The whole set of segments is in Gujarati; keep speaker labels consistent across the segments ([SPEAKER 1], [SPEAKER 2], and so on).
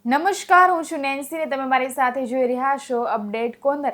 [SPEAKER 1] નમસ્કાર, હું છું નેન્સી ને તમે મારી સાથે જોઈ રહ્યા છો અપડેટ કોર્નર.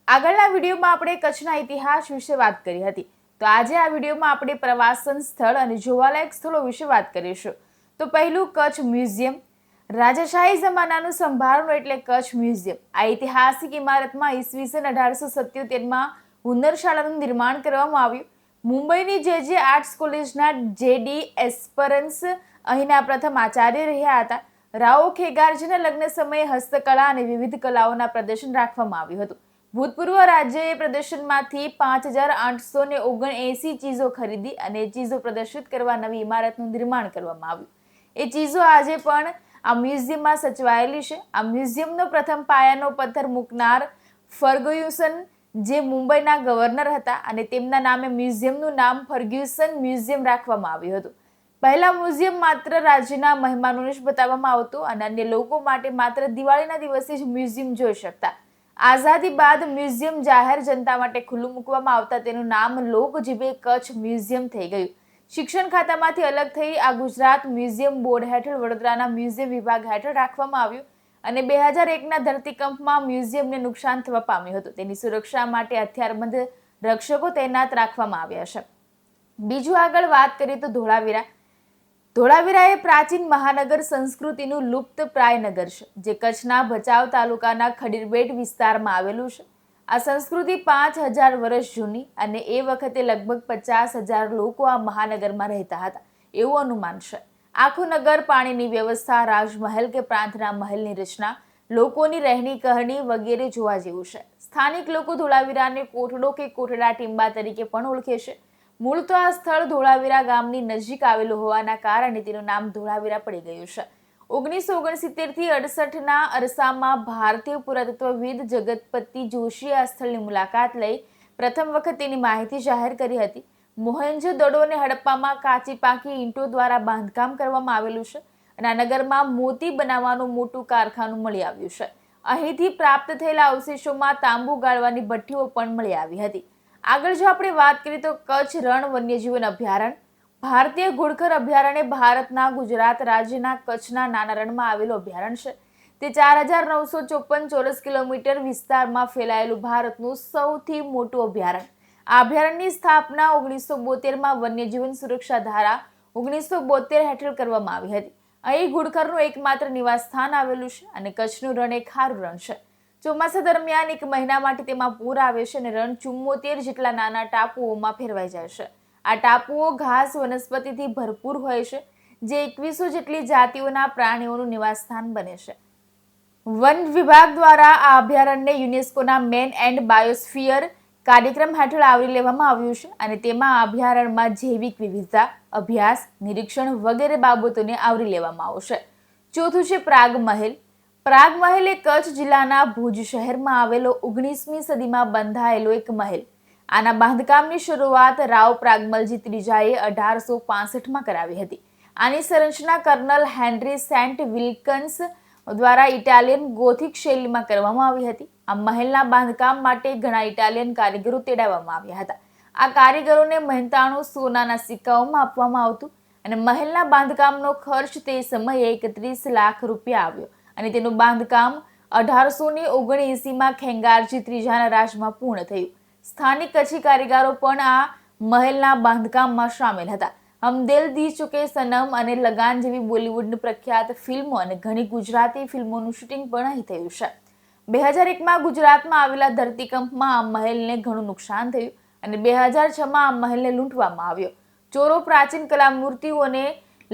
[SPEAKER 1] આગળના વિડીયોમાં આપણે કચ્છના ઇતિહાસ વિશે વાત કરી હતી. તો આજે આ વિડીયોમાં આપણે પ્રવાસન સ્થળ અને જોવાલાયક સ્થળો વિશે વાત કરીશું. તો પહેલું કચ્છ મ્યુઝિયમ. રાજાશાહી જમાનાનું સંભાળનું એટલે કચ્છ મ્યુઝિયમ. આ ઐતિહાસિક ઇમારતમાં ઈસવીસન 1877માં હુન્નરશાળાનું નિર્માણ કરવામાં આવ્યું. મુંબઈની જે આર્ટ્સ કોલેજના જેડી એસ્પરન્સ અહીંના પ્રથમ આચાર્ય રહ્યા હતા. રાઓ ખેગારજીના લગ્ન સમયે હસ્તકળા અને વિવિધ કલાઓના પ્રદર્શન રાખવામાં આવ્યું હતું. ભૂતપૂર્વ રાજ્યએ પ્રદર્શનમાંથી 5879 ચીજો ખરીદી અને ચીજો પ્રદર્શિત કરવા નવી ઇમારતનું નિર્માણ કરવામાં આવ્યું. એ ચીજો આજે પણ આ મ્યુઝિયમમાં સચવાયેલી છે. આ મ્યુઝિયમનો પ્રથમ પાયાનો પથ્થર મૂકનાર ફર્ગ્યુસન, જે મુંબઈના ગવર્નર હતા, અને તેમના નામે મ્યુઝિયમનું નામ ફર્ગ્યુસન મ્યુઝિયમ રાખવામાં આવ્યું હતું. પહેલા મ્યુઝિયમ માત્ર રાજ્યના મહેમાનોને જ બતાવવામાં આવતું અને અન્ય લોકો માટે માત્ર દિવાળીના દિવસે જ મ્યુઝિયમ જોઈ શકતા. આઝાદી બાદ મ્યુઝિયમ જાહેર જનતા માટે ખુલ્લું મૂકવામાં આવતા તેનું નામ લોકજીભે કચ્છ મ્યુઝિયમ થઈ ગયું. શિક્ષણ ખાતામાંથી અલગ થઈ આ ગુજરાત મ્યુઝિયમ બોર્ડ હેઠળ વડોદરાના મ્યુઝિયમ વિભાગ હેઠળ રાખવામાં આવ્યું અને 2001ના ધરતીકંપમાં મ્યુઝિયમને નુકસાન થવા પામ્યું હતું. તેની સુરક્ષા માટે હથિયારબંધ રક્ષકો તૈનાત રાખવામાં આવ્યા છે. બીજું આગળ વાત કરીએ તો ધોળાવીરા. ધોળાવીરા એ પ્રાચીન મહાનગર સંસ્કૃતિનું લુપ્ત પ્રાય નગર છે, જે કચ્છના ભચાઉ તાલુકાના ખડીરબેટ વિસ્તારમાં આવેલું છે. આ સંસ્કૃતિ 5000 વર્ષ જૂની અને એ વખતે લગભગ 50,000 લોકો આ મહાનગરમાં રહેતા હતા એવું અનુમાન છે. આખું નગર, પાણીની વ્યવસ્થા, રાજમહેલ કે પ્રાંતના મહેલની રચના, લોકોની રહેણી કહેણી વગેરે જોવા જેવું છે. સ્થાનિક લોકો ધોળાવીરાને કોટડો કે કોટડા ટીંબા તરીકે પણ ઓળખે છે. મૂળ તો આ સ્થળ ધોળાવીરા ગામની નજીક આવેલું હોવાના કારણે તેનું નામ ધોળાવીરા પડી ગયું છે. 1969 થી 68ના અરસામાં ભારતીય પુરાતત્વવિદ જગતપતિ જોશીએ આ સ્થળની મુલાકાત લઈ પ્રથમ વખત તેની માહિતી જાહેર કરી હતી. મોહેંજો-દડો અને હડપ્પામાં કાચી પાકી ઈંટો દ્વારા બાંધકામ કરવામાં આવેલું છે અને આ નગરમાં મોતી બનાવવાનું મોટું કારખાનું મળી આવ્યું છે. અહીંથી પ્રાપ્ત થયેલા અવશેષોમાં તાંબુ ગાળવાની ભઠ્ઠીઓ પણ મળી આવી હતી. આગળ જો આપણે વાત કરીએ તો કચ્છ રણ વન્યજીવન અભયારણ્ય. ભારતીય ઘુડખર અભયારણ્ય ભારતના ગુજરાત રાજ્યના કચ્છના નાના રણમાં આવેલું અભયારણ્ય છે. તે 4954 ચોરસ કિલોમીટર વિસ્તારમાં ફેલાયેલું ભારતનું સૌથી મોટું અભયારણ્ય. આ અભયારણ્યની સ્થાપના 1972માં વન્યજીવન સુરક્ષા ધારા 1972 હેઠળ કરવામાં આવી હતી. અહીં ઘુડખરનું એકમાત્ર નિવાસ સ્થાન આવેલું છે અને કચ્છનું રણ એક ખારું રણ છે. ચોમાસા દરમિયાન 1 મહિના માટે તેમાં પૂર આવે છે અને રણ 74 જેટલા નાના ટાપુઓમાં ફેરવાઈ જાય છે. આ ટાપુઓ ઘાસ વનસ્પતિથી ભરપૂર હોય છે, જે 2100 જેટલી જાતિઓના પ્રાણીઓનું નિવાસસ્થાન બને છે. વન વિભાગ દ્વારા આ અભયારણ્યને યુનેસ્કોના મેન એન્ડ બાયોસ્ફિયર કાર્યક્રમ હેઠળ આવરી લેવામાં આવ્યું છે અને તેમાં આ અભયારણ્યમાં જૈવિક વિવિધતા, અભ્યાસ, નિરીક્ષણ વગેરે બાબતોને આવરી લેવામાં આવશે. ચોથું છે પ્રાગ મહેલ. પ્રાગ મહેલ એ કચ્છ જિલ્લાના ભુજ શહેરમાં આવેલો 19મી સદીમાં બંધાયેલો એક મહેલ. આના બાંધકામની શરૂઆત રાવ પ્રાગમલજી ત્રીજાએ 1865માં કરાવી હતી. આની સંરચના કર્નલ હેનરી સેન્ટ વિલ્કન્સ દ્વારા ઇટાલિયન ગોથિક શૈલીમાં કરવામાં આવી હતી. આ મહેલના બાંધકામ માટે ઘણા ઇટાલિયન કારીગરો તેડાવવામાં આવ્યા હતા. આ કારીગરોને મહેનતાણું સોનાના સિક્કાઓમાં આપવામાં આવતું અને મહેલના બાંધકામનો ખર્ચ તે સમયે 31 લાખ રૂપિયા આવ્યો અને તેનું બાંધકામ 1879માં ખેંગારજી ત્રીજાના રાજમાં પૂર્ણ થયું. સ્થાનિક કચ્છી કારીગરો પણ આ મહેલના બાંધકામમાં સામેલ હતા. હમ દિલ દી ચુકે સનમ અને લગાન જેવી બોલિવૂડની પ્રખ્યાત ફિલ્મો અને ઘણી ગુજરાતી ફિલ્મોનું શૂટિંગ પણ અહીં થયું છે. 2001માં ગુજરાતમાં આવેલા ધરતીકંપમાં આ મહેલને ઘણું નુકસાન થયું અને 2006માં આ મહેલને લૂંટવામાં આવ્યો. ચોરો પ્રાચીન કલા મૂર્તિઓને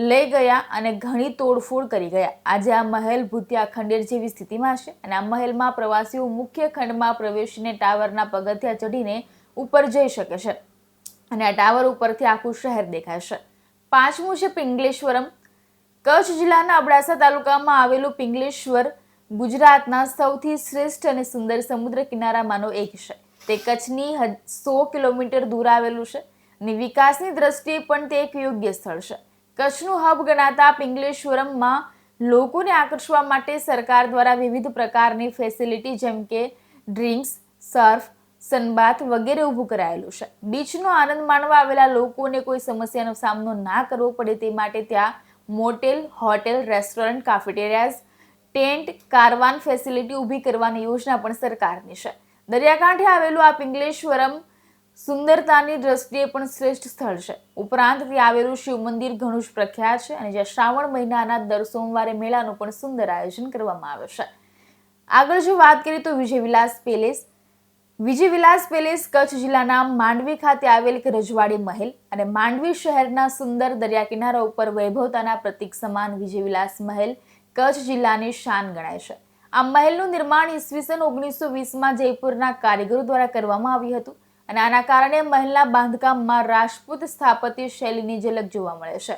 [SPEAKER 1] લઈ ગયા અને ઘણી તોડફોડ કરી ગયા. આજે આ મહેલ ભૂતિયા ખંડેર જેવી સ્થિતિમાં છે અને આ મહેલમાં પ્રવાસીઓ મુખ્ય ખંડમાં પ્રવેશીને ટાવરના પગથિયા ચડીને ઉપર જઈ શકે છે અને આ ટાવર ઉપરથી આખું શહેર દેખાય છે. પાંચમું છે પિંગલેશ્વરમ. કચ્છ જિલ્લાના અબડાસા તાલુકામાં આવેલું પિંગલેશ્વર ગુજરાતના સૌથી શ્રેષ્ઠ અને સુંદર સમુદ્ર કિનારામાંનો એક છે. તે કચ્છની 100 કિલોમીટર દૂર આવેલું છે અને વિકાસની દ્રષ્ટિએ પણ તે એક યોગ્ય સ્થળ છે. કચ્છનું હબ ગણાતા પિંગલેશ્વરમમાં લોકોને આકર્ષવા માટે સરકાર દ્વારા વિવિધ પ્રકારની ફેસિલિટી જેમ કે ડ્રિંક્સ, સર્ફ, સનબાથ વગેરે ઊભું કરાયેલું છે. બીચનો આનંદ માણવા આવેલા લોકોને કોઈ સમસ્યાનો સામનો ના કરવો પડે તે માટે ત્યાં motel, hotel, restaurant, cafeterias, tent caravan facility ઊભી કરવાની યોજના પણ સરકારની છે. દરિયાકાંઠે આવેલું આ પિંગલેશ્વરમ સુંદરતાની દ્રષ્ટિએ પણ શ્રેષ્ઠ સ્થળ છે. ઉપરાંત ત્યાં આવેલું શિવ મંદિર ઘણું જ પ્રખ્યાત છે અને જ્યાં શ્રાવણ મહિનાના દર સોમવારે મેળાનું પણ સુંદર આયોજન કરવામાં આવે છે. આગળ જો વાત કરીએ તો વિજય વિલાસ પેલેસ કચ્છ જિલ્લાના માંડવી ખાતે આવેલ એક રજવાડી મહેલ અને માંડવી શહેરના સુંદર દરિયા કિનારા ઉપર વૈભવતાના પ્રતીક સમાન વિજય વિલાસ મહેલ કચ્છ જિલ્લાની શાન ગણાય છે. આ મહેલનું નિર્માણ ઈસવીસન 1920માં જયપુરના કારીગરો દ્વારા કરવામાં આવ્યું હતું અને આના કારણે મહેલના બાંધકામમાં રાજપૂત સ્થાપત્ય શૈલીની ઝલક જોવા મળે છે.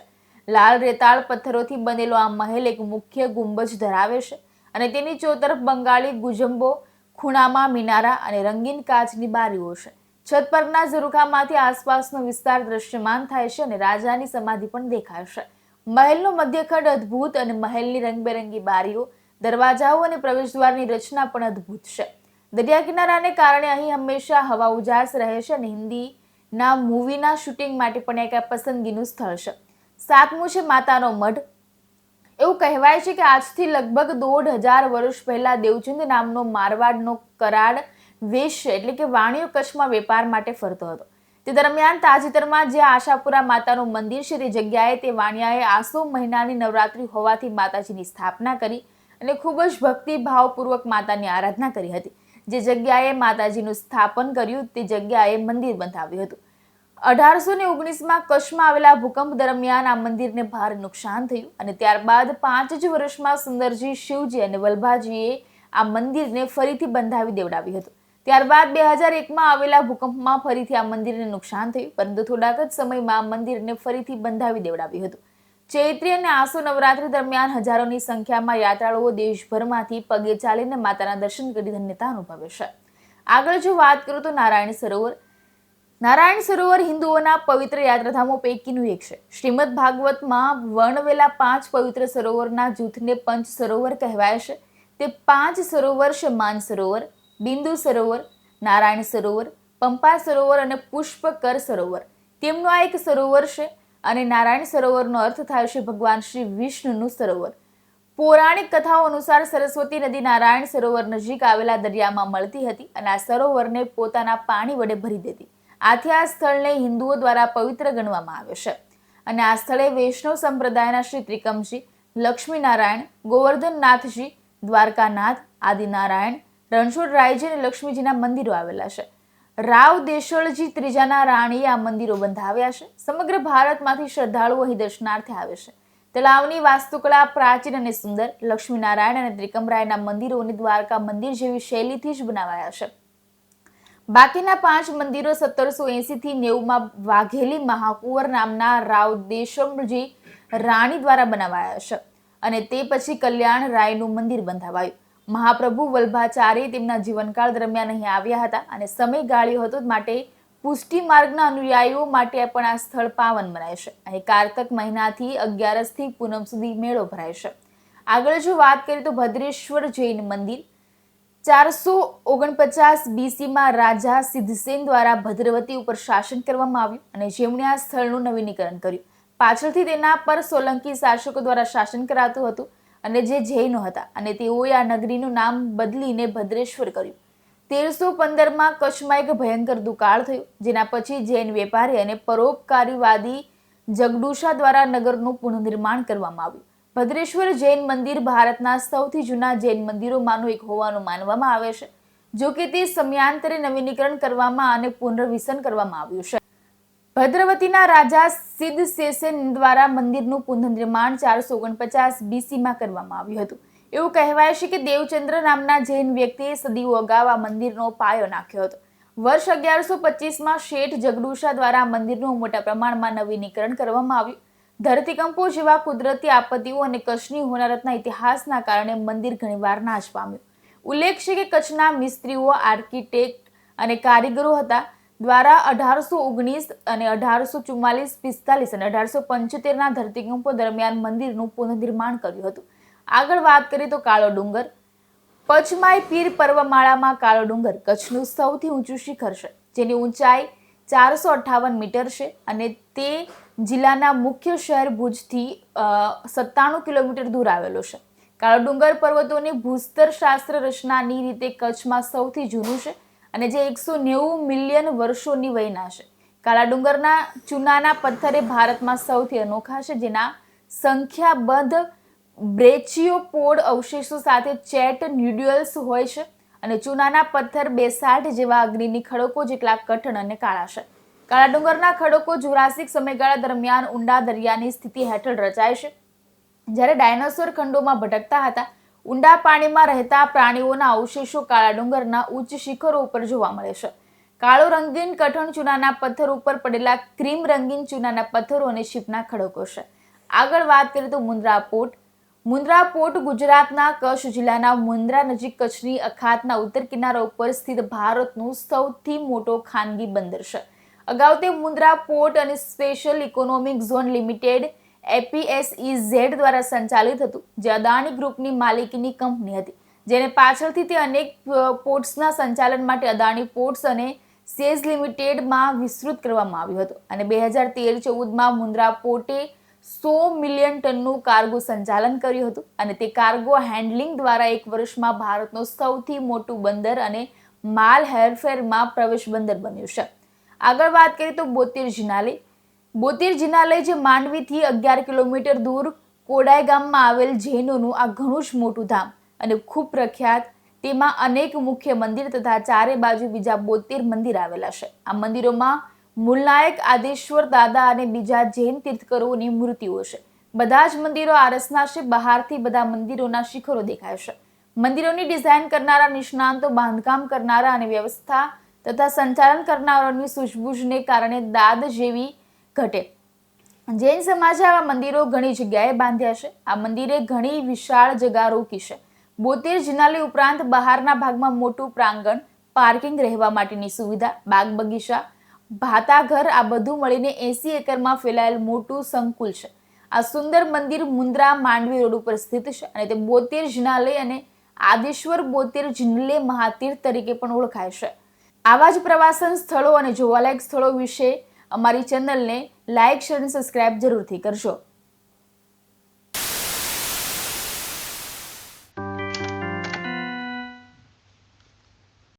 [SPEAKER 1] લાલ રેતાળ પથ્થરોથી બનેલો આ મહેલ એક મુખ્ય ગુંબજ ધરાવે છે અને તેની ચોતરફ બંગાળી ગુજંબો, ખૂણામાં મિનારા અને રંગીન કાચની બારીઓ છે. છત પરના ઝરૂખામાંથી આસપાસનો વિસ્તાર દ્રશ્યમાન થાય છે અને રાજાની સમાધિ પણ દેખાય છે. મહેલનો મધ્યખંડ અદ્ભુત અને મહેલની રંગબેરંગી બારીઓ, દરવાજાઓ અને પ્રવેશદ્વારની રચના પણ અદ્ભુત છે. દરિયા કિનારાને કારણે અહીં હંમેશા હવા ઉજાસ રહે છે અને હિન્દીના મૂવીના શૂટિંગ માટે પણ એક પસંદગીનું સ્થળ છે. 7મું છે માતાનો મઢ. એવું કહેવાય છે કે આજથી લગભગ 1500 વર્ષ પહેલા દેવચંદ નામનો મારવાડનો કરાડ વેશ્ય એટલે કે વાણિયો કચ્છમાં વેપાર માટે ફરતો હતો. તે દરમિયાન તાજેતરમાં જે આશાપુરા માતાનું મંદિર છે તે જગ્યાએ તે વાણિયાએ આસો મહિનાની નવરાત્રી હોવાથી માતાજીની સ્થાપના કરી અને ખૂબ જ ભક્તિભાવપૂર્વક માતાની આરાધના કરી હતી. જે જગ્યાએ માતાજીનું સ્થાપન કર્યું તે જગ્યાએ મંદિર બંધાવ્યું હતું. 1819માં કચ્છમાં આવેલા ભૂકંપ દરમિયાન આ મંદિરને ભારે નુકસાન થયું અને ત્યારબાદ 5 જ વર્ષમાં સુંદરજી, શિવજી અને વલ્ભાજીએ આ મંદિરને ફરીથી બંધાવી દેવડાવ્યું હતું. ત્યારબાદ 2001માં આવેલા ભૂકંપમાં ફરીથી આ મંદિરને નુકસાન થયું, પરંતુ થોડાક જ સમયમાં આ મંદિરને ફરીથી બંધાવી દેવડાવ્યું હતું. ચૈત્રી અને આસો નવરાત્રી દરમિયાન હજારોની સંખ્યામાં યાત્રાળુઓ દેશભરમાંથી પગે ચાલીને માતાના દર્શન કરી ધન્યતા અનુભવે છે. આગળ જો વાત કરું તો નારાયણ સરોવર. નારાયણ સરોવર હિન્દુઓના પવિત્ર યાત્રાધામો પૈકીનું એક છે. શ્રીમદ ભાગવતમાં વર્ણવેલા 5 પવિત્ર સરોવરના જૂથને પંચ સરોવર કહેવાય છે. તે 5 સરોવર છે માન સરોવર, બિંદુ સરોવર, નારાયણ સરોવર, પંપા સરોવર અને પુષ્પકર સરોવર. તેમનું આ એક સરોવર છે અને નારાયણ સરોવરનો અર્થ થાય છે ભગવાન શ્રી વિષ્ણુનું સરોવર. પૌરાણિક કથાઓ અનુસાર સરસ્વતી નદી નારાયણ સરોવર નજીક આવેલા દરિયામાં મળતી હતી અને આ સરોવરને પોતાના પાણી વડે ભરી દેતી. આથી આ સ્થળને હિન્દુઓ દ્વારા પવિત્ર ગણવામાં આવે છે અને આ સ્થળે વૈષ્ણવ સંપ્રદાયના શ્રી ત્રિકમજી, લક્ષ્મીનારાયણ, ગોવર્ધનનાથજી, દ્વારકાનાથ, આદિનારાયણ, રણછોડરાયજી અને લક્ષ્મીજીના મંદિરો આવેલા છે. રાવ દેશળજી ત્રીજાના રાણીએ આ મંદિરો બંધાવ્યા છે. સમગ્ર ભારતમાંથી શ્રદ્ધાળુઓ અહીં દર્શનાર્થે આવે છે. તળાવની વાસ્તુકળા પ્રાચીન અને સુંદર. લક્ષ્મીનારાયણ અને ત્રિકમરાયના મંદિરોની દ્વારકા મંદિર જેવી શૈલીથી જ બનાવાયા છે. બાકીના 5 મંદિરો 1780 થી 90માં વાઘેલી મહાકુંવર નામના રાવ દેશમજી રાણી દ્વારા બનાવાયા છે અને તે પછી કલ્યાણ રાયનું મંદિર બંધાવાયું. મહાપ્રભુ વલ્ભાચાર્ય તેમના જીવનકાળ દરમિયાન અહીં આવ્યા હતા અને સમય ગાળ્યો હતો, માટે પુષ્ટિ માર્ગના અનુયાયીઓ માટે પણ આ સ્થળ પાવન મનાય છે. અહીં કારતક મહિનાથી 11 થી પૂનમ સુધી મેળો ભરાય છે. આગળ જો વાત કરીએ તો ભદ્રેશ્વર જૈન મંદિર. 449 BCમાં રાજા સિદ્ધસેન દ્વારા ભદ્રવતી ઉપર શાસન કરવામાં આવ્યું અને જેમણે આ સ્થળનું નવીનીકરણ કર્યું. પાછળથી તેના પર સોલંકી શાસકો દ્વારા શાસન કરાતું હતું અને જે જૈનો હતા અને તેઓએ આ નગરીનું નામ બદલીને ભદ્રેશ્વર કર્યું. 1315માં કચ્છમાં એક ભયંકર દુકાળ થયું, જેના પછી જૈન વેપારી અને પરોપકારીવાદી જગડુશા દ્વારા નગરનું પુનઃનિર્માણ કરવામાં આવ્યું. ભદ્રેશ્વર જૈન મંદિર ભારતના સૌથી જૂના જૈન મંદિરોમાંનું એક હોવાનું માનવામાં આવે છે. જો કે તે સમયાંતરે નવીનીકરણ કરવામાં અને પુનર્વિસન કરવામાં આવ્યું છે. ભદ્રવતીના રાજા સિદ્ધસેન દ્વારા મંદિરનું પુનઃનિર્માણ 449 BCમાં કરવામાં આવ્યું હતું. એવું કહેવાય છે કે દેવચંદ્ર નામના જૈન વ્યક્તિએ સદીઓ અગાઉ આ મંદિરનો પાયો નાખ્યો હતો. વર્ષ 1125માં શેઠ જગડુશા દ્વારા આ મંદિરનું મોટા પ્રમાણમાં નવીનીકરણ કરવામાં આવ્યું. ધરતીકંપો જેવા કુદરતી આપત્તિઓ અને કચ્છની હોનારતના ઇતિહાસના કારણે મંદિર ઘણીવાર નાશ પામ્યું. ઉલ્લેખ છે કે કચ્છના મિસ્ત્રીઓ, આર્કિટેક્ટ અને કારીગરો હતા દ્વારા 1819 અને 1844, 45 અને 1875ના ધરતીકંપો દરમિયાન મંદિરનું પુનઃનિર્માણ કર્યું હતું. આગળ વાત કરીએ તો કાળો ડુંગર. પચમાઈ પીર પર્વમાળામાં કાળો ડુંગર કચ્છનું સૌથી ઊંચું શિખર છે, જેની ઊંચાઈ 458 મીટર છે અને તે જિલ્લાના મુખ્ય શહેર ભુજથી 97 કિલોમીટર દૂર આવેલો છે. કાળો ડુંગર પર્વતોની ભૂસ્તર શાસ્ત્ર રચનાની રીતે કચ્છમાં સૌથી જૂનું છે અને જે 190 મિલિયન વર્ષોની વયના છે. કાળા ડુંગરના ચૂનાના પથ્થર એ ભારતમાં સૌથી અનોખા છે, જેના સંખ્યાબંધ બ્રેચિયોપોડ અવશેષો સાથે ચેટ ન્યુડ્યુલ્સ હોય છે અને ચૂનાના પથ્થર બેસાલ્ટ જેવા અગ્નિની ખડકો જેટલા કઠણ અને કાળા છે. કાળા ડુંગરના ખડકો જુરાસિક સમયગાળા દરમિયાન ઊંડા દરિયાની સ્થિતિ હેઠળ રચાય છે. જ્યારે ડાયનોસોર ખંડોમાં ભટકતા હતા, ઊંડા પાણીમાં રહેતા પ્રાણીઓના અવશેષો કાળા ડુંગરના ઉચ્ચ શિખરો ઉપર જોવા મળે છે. કાળો રંગીન કઠણ ચૂનાના પથ્થર ઉપર પડેલા ક્રીમ રંગીન ચૂનાના પથ્થરો અને શીપના ખડકો છે. આગળ વાત કરીએ તો મુન્દ્રા પોર્ટ. મુન્દ્રા પોર્ટ ગુજરાતના કચ્છ જિલ્લાના મુન્દ્રા નજીક કચ્છની અખાતના ઉત્તર કિનારા ઉપર સ્થિત ભારતનું સૌથી મોટો ખાનગી બંદર છે. અગાઉ તે મુન્દ્રા પોર્ટ અને special economic zone limited APSEZ દ્વારા સંચાલિત હતું, જે અદાણી ગ્રુપની માલિકીની કંપની હતી, જેને પાછળથી તે અનેક પોર્ટ્સના સંચાલન માટે અદાણી પોર્ટ્સ અને સેઝ લિમિટેડમાં વિસ્તૃત કરવામાં આવ્યું હતું અને 2013-14માં મુન્દ્રા પોર્ટે 100 મિલિયન ટનનું કાર્ગો સંચાલન કર્યું હતું અને તે કાર્ગો હેન્ડલિંગ દ્વારા એક વર્ષમાં ભારતનું સૌથી મોટું બંદર અને માલ હેરફેરમાં પ્રવેશ બંદર બન્યું છે. આગળ વાત કરીએ તો બોતેર જિનાલય. બોતેર જિનાલય જે માંડવીથી 11 કિલોમીટર દૂર કોડાઈ ગામમાં આવેલ જૈનોનું આ ઘણું જ મોટું ધામ અને ખૂબ પ્રખ્યાત. તેમાં અનેક મુખ્ય મંદિર તથા ચારે બાજુ બીજા 72 મંદિર આવેલા છે. આ મંદિરોમાં મૂલનાયક આદેશ્વર દાદા અને બીજા જૈન તીર્થંકરોની મૂર્તિઓ છે. બધા જ મંદિરો આરસના છે. બહારથી બધા મંદિરોના શિખરો દેખાય છે. મંદિરોની ડિઝાઇન કરનારા નિષ્ણાંતો, બાંધકામ કરનારા અને વ્યવસ્થા તથા સંચાલન કરનારાઓની સૂઝબૂઝને કારણે દાદ જેવી ઘટે. જૈન સમાજે આવા મંદિરો ઘણી જગ્યાએ બાંધ્યા છે. આ મંદિરે ઘણી વિશાળ જગા રોકી છે. બોતેર જિનાલય ઉપરાંત બહારના ભાગમાં મોટું પ્રાંગણ, પાર્કિંગ, રહેવા માટેની સુવિધા, બાગ બગીચા, ભાતાઘર, આ બધું મળીને 80 એકરમાં ફેલાયેલ મોટું સંકુલ છે. આ સુંદર મંદિર મુન્દ્રા માંડવી રોડ ઉપર સ્થિત છે અને તે બોતેર જિનાલય અને આદેશ્વર બોતેર જિનલે મહાતીર્થ તરીકે પણ ઓળખાય છે. આવા જ પ્રવાસન સ્થળો અને જોવાલાયક સ્થળો વિશે અમારી ચેનલને લાઇક, શેર અને સબસ્ક્રાઇબ જરૂરથી કરજો.